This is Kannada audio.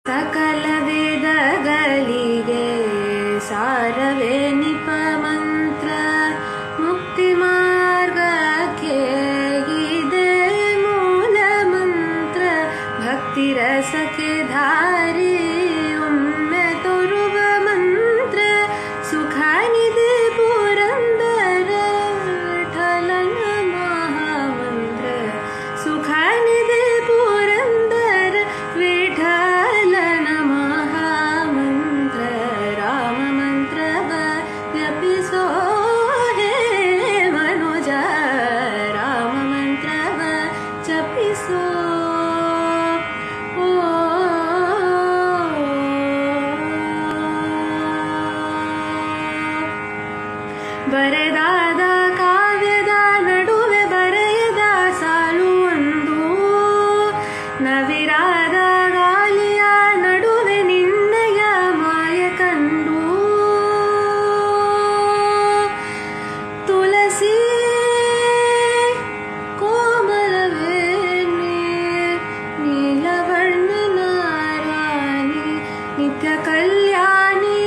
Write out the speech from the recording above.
ಸಕಲ ವೇದಗಳಿಗೆ ಸಾರವೇ ನಿಪ ಮಂತ್ರ, ಮುಕ್ತಿ ಮಾರ್ಗಕ್ಕೆ ಇದೆ ಮೂಲ ಮಂತ್ರ. ಭಕ್ತಿ ರಸಕ್ಕೆ ಧಾರಿ ಒಮ್ಮೆ ತೋರುವ ಮಂತ್ರ, ಸುಖ ನಿಧಿ ಪುರಂದರ ವಿಠಲನ ಮಹಾಮಂತ್ರ. ಸುಖ ನಿಧಿ ಪುರಂದರ ವಿಠಲನ ಮಹಾಮಂತ್ರ. ರಾಮ ಮಂತ್ರವ ಜಪಿಸೋ ಹೇ ಮನುಜ, ರಾಮ ಮಂತ್ರವ ಜಪಿಸೋ. ಬರೆದಾದ ಕಾವ್ಯದ ನಡುವೆ ಬರೆಯದ ಸಾಲು ಒಂದು, ನವಿರಾದ ಗಾಳಿಯ ನಡುವೆ ನಿನ್ನಯ ಮಾಯ ಕಂಡು. ತುಳಸಿ ಕೋಮಲವೇಣಿ ನೀಲವರ್ಣನ ರಾಣಿ, ನಿತ್ಯ ಕಲ್ಯಾಣಿ